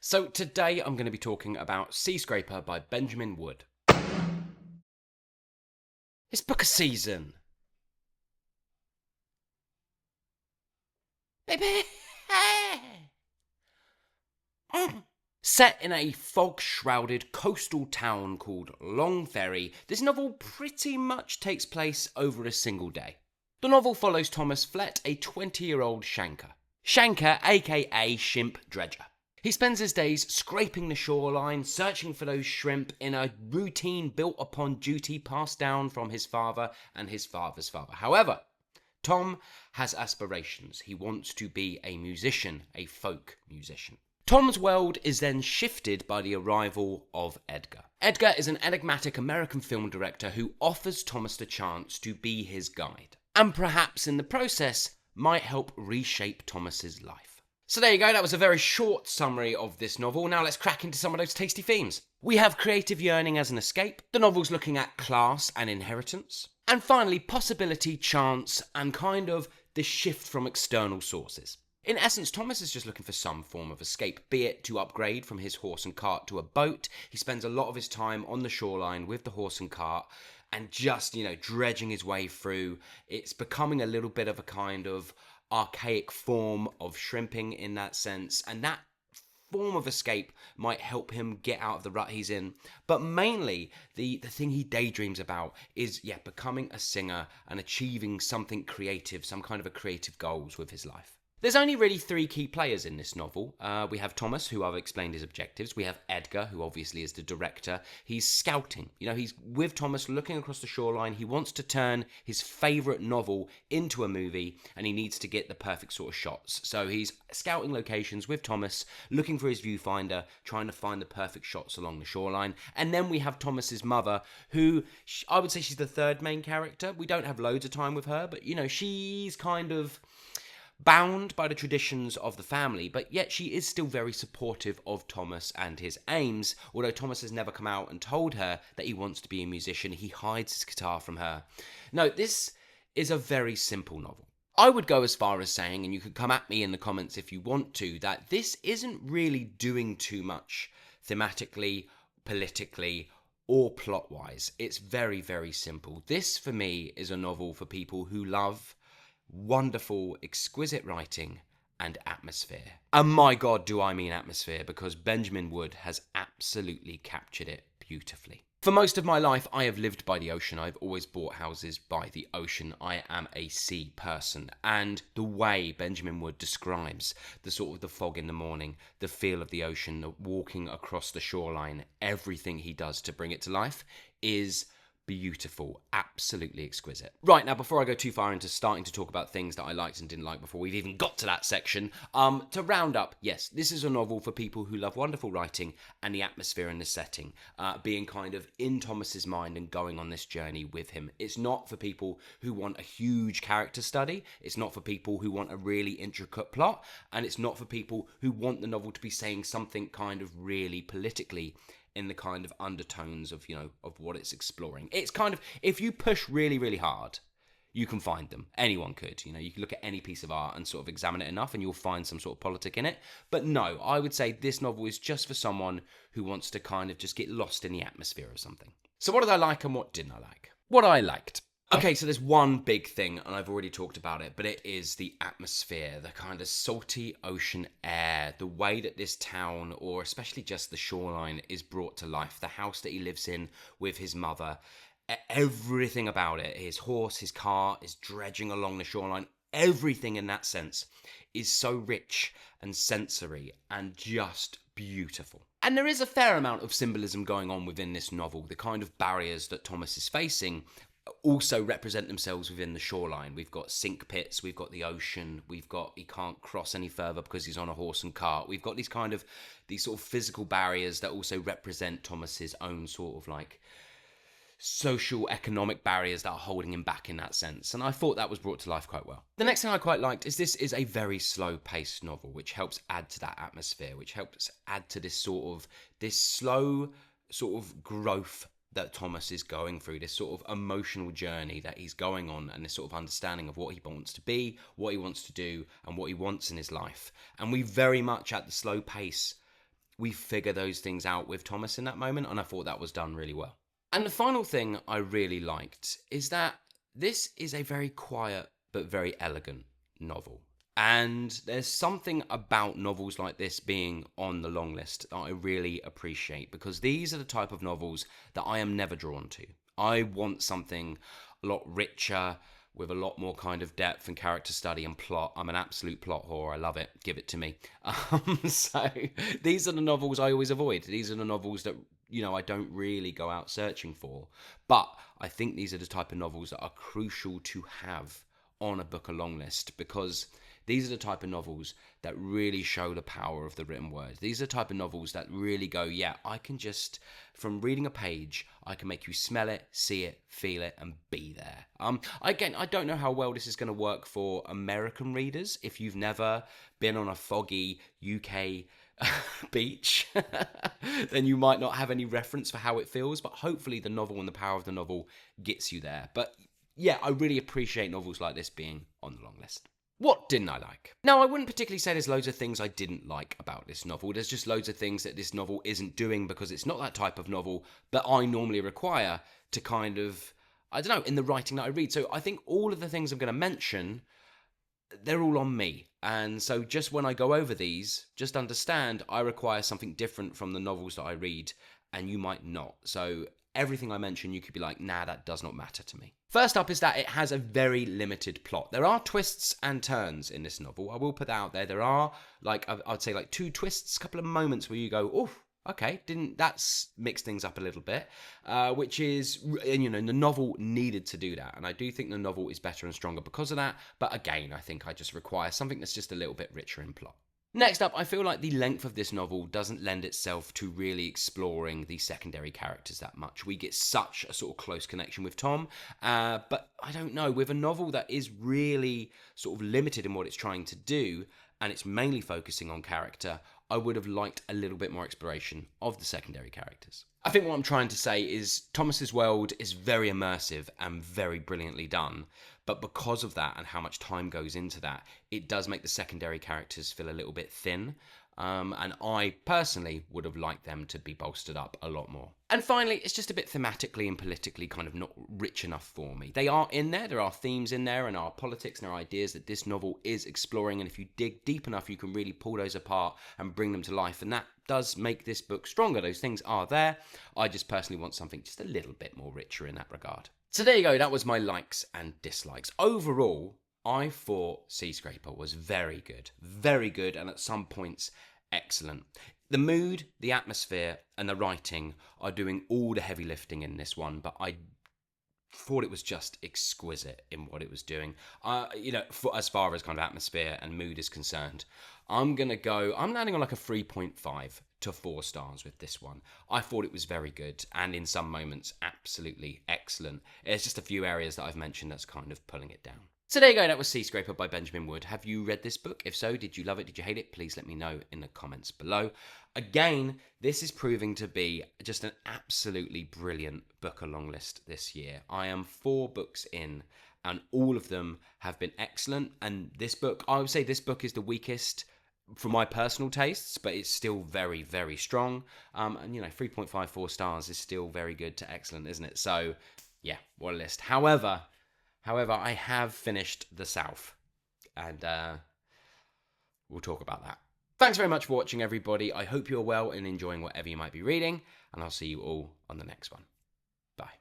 So today I'm going to be talking about Seascraper by Benjamin Wood. It's book of season. Baby! Set in a fog-shrouded coastal town called Longferry, this novel pretty much takes place over a single day. The novel follows Thomas Flett, a 20-year-old shanker. Shanker, aka shrimp dredger. He spends his days scraping the shoreline, searching for those shrimp in a routine built upon duty passed down from his father and his father's father. However, Tom has aspirations. He wants to be a musician, a folk musician. Tom's world is then shifted by the arrival of Edgar. Edgar is an enigmatic American film director who offers Thomas the chance to be his guide, and perhaps in the process might help reshape Thomas's life. So there you go, that was a very short summary of this novel. Now let's crack into some of those tasty themes. We have creative yearning as an escape, the novel's looking at class and inheritance, and finally possibility, chance, and kind of the shift from external sources. In essence, Thomas is just looking for some form of escape, be it to upgrade from his horse and cart to a boat. He spends a lot of his time on the shoreline with the horse and cart and just, dredging his way through. It's becoming a little bit of a kind of archaic form of shrimping in that sense, and that form of escape might help him get out of the rut he's in. But mainly, the thing he daydreams about is, becoming a singer and achieving something creative, some kind of a creative goals with his life. There's only really three key players in this novel. We have Thomas, who I've explained his objectives. We have Edgar, who obviously is the director. He's scouting. He's with Thomas looking across the shoreline. He wants to turn his favourite novel into a movie, and he needs to get the perfect sort of shots. So he's scouting locations with Thomas, looking for his viewfinder, trying to find the perfect shots along the shoreline. And then we have Thomas's mother, who I would say she's the third main character. We don't have loads of time with her, but, she's kind of bound by the traditions of the family, but yet she is still very supportive of Thomas and his aims. Although Thomas has never come out and told her that he wants to be a musician, he hides his guitar from her. No, this is a very simple novel. I would go as far as saying, and you could come at me in the comments if you want to, that this isn't really doing too much thematically, politically, or plot-wise. It's very, very simple. This, for me, is a novel for people who love wonderful, exquisite writing and atmosphere. And my God, do I mean atmosphere, because Benjamin Wood has absolutely captured it beautifully. For most of my life, I have lived by the ocean. I've always bought houses by the ocean. I am a sea person. And the way Benjamin Wood describes the sort of the fog in the morning, the feel of the ocean, the walking across the shoreline, everything he does to bring it to life is beautiful, absolutely exquisite. Right, now before I go too far into starting to talk about things that I liked and didn't like before we've even got to that section, to round up, yes, this is a novel for people who love wonderful writing and the atmosphere and the setting, being kind of in Thomas's mind and going on this journey with him. It's not for people who want a huge character study, it's not for people who want a really intricate plot, and it's not for people who want the novel to be saying something kind of really politically in the kind of undertones of, of what it's exploring. It's kind of, if you push really, really hard, you can find them. Anyone could, you can look at any piece of art and sort of examine it enough and you'll find some sort of politic in it. But no, I would say this novel is just for someone who wants to kind of just get lost in the atmosphere of something. So what did I like and what didn't I like? What I liked. Okay, so there's one big thing, and I've already talked about it, but it is the atmosphere, the kind of salty ocean air, the way that this town, or especially just the shoreline, is brought to life. The house that he lives in with his mother, everything about it, his horse, his car, is dredging along the shoreline. Everything in that sense is so rich and sensory and just beautiful. And there is a fair amount of symbolism going on within this novel. The kind of barriers that Thomas is facing also represent themselves within the shoreline. We've got sink pits, we've got the ocean, he can't cross any further because he's on a horse and cart. We've got these sort of physical barriers that also represent Thomas's own sort of like social economic barriers that are holding him back in that sense. And I thought that was brought to life quite well. The next thing I quite liked is this is a very slow paced novel, which helps add to that atmosphere, which helps add to this slow sort of growth that Thomas is going through, this sort of emotional journey that he's going on, and this sort of understanding of what he wants to be, what he wants to do, and what he wants in his life. And we very much, at the slow pace we figure those things out with Thomas in that moment, and I thought that was done really well. And the final thing I really liked is that this is a very quiet but very elegant novel. And there's something about novels like this being on the long list that I really appreciate, because these are the type of novels that I am never drawn to. I want something a lot richer, with a lot more kind of depth and character study and plot. I'm an absolute plot whore. I love it. Give it to me. So these are the novels I always avoid. These are the novels that, I don't really go out searching for. But I think these are the type of novels that are crucial to have on a book along list, because these are the type of novels that really show the power of the written word. These are the type of novels that really go, yeah, I can just, from reading a page, I can make you smell it, see it, feel it, and be there. Again, I don't know how well this is going to work for American readers. If you've never been on a foggy UK beach, then you might not have any reference for how it feels, but hopefully the novel and the power of the novel gets you there. But yeah, I really appreciate novels like this being on the long list. What didn't I like? Now, I wouldn't particularly say there's loads of things I didn't like about this novel. There's just loads of things that this novel isn't doing, because it's not that type of novel that I normally require to kind of, I don't know, in the writing that I read. So I think all of the things I'm going to mention, they're all on me. And so just when I go over these, just understand I require something different from the novels that I read, and you might not. So everything I mention, you could be like, nah, that does not matter to me. First up is that it has a very limited plot. There are twists and turns in this novel. I will put that out there. There are, I'd say 2 twists, a couple of moments where you go, oh, okay, that's mixed things up a little bit, which is, and the novel needed to do that. And I do think the novel is better and stronger because of that. But again, I think I just require something that's just a little bit richer in plot. Next up, I feel like the length of this novel doesn't lend itself to really exploring the secondary characters that much. We get such a sort of close connection with Tom, but I don't know, with a novel that is really sort of limited in what it's trying to do, and it's mainly focusing on character, I would have liked a little bit more exploration of the secondary characters. I think what I'm trying to say is Thomas's world is very immersive and very brilliantly done, but because of that and how much time goes into that, it does make the secondary characters feel a little bit thin. And I personally would have liked them to be bolstered up a lot more. And finally, it's just a bit thematically and politically kind of not rich enough for me. They are in there are themes in there, and are politics and there are ideas that this novel is exploring, and if you dig deep enough, you can really pull those apart and bring them to life, and that does make this book stronger. Those things are there. I just personally want something just a little bit more richer in that regard. So there you go, that was my likes and dislikes. Overall, I thought Seascraper was very good, and at some points, excellent. The mood, the atmosphere, and the writing are doing all the heavy lifting in this one, but I thought it was just exquisite in what it was doing. As far as kind of atmosphere and mood is concerned, I'm landing on like a 3.5 to 4 stars with this one. I thought it was very good, and in some moments, absolutely excellent. There's just a few areas that I've mentioned that's kind of pulling it down. So there you go, that was Seascraper by Benjamin Wood. Have you read this book? If so, did you love it? Did you hate it? Please let me know in the comments below. Again, this is proving to be just an absolutely brilliant book along list this year. I am 4 books in, and all of them have been excellent. And this book, I would say this book is the weakest for my personal tastes, but it's still very, very strong. And 3.54 stars is still very good to excellent, isn't it? So, yeah, what a list. However, I have finished The South, and we'll talk about that. Thanks very much for watching, everybody. I hope you're well and enjoying whatever you might be reading, and I'll see you all on the next one. Bye.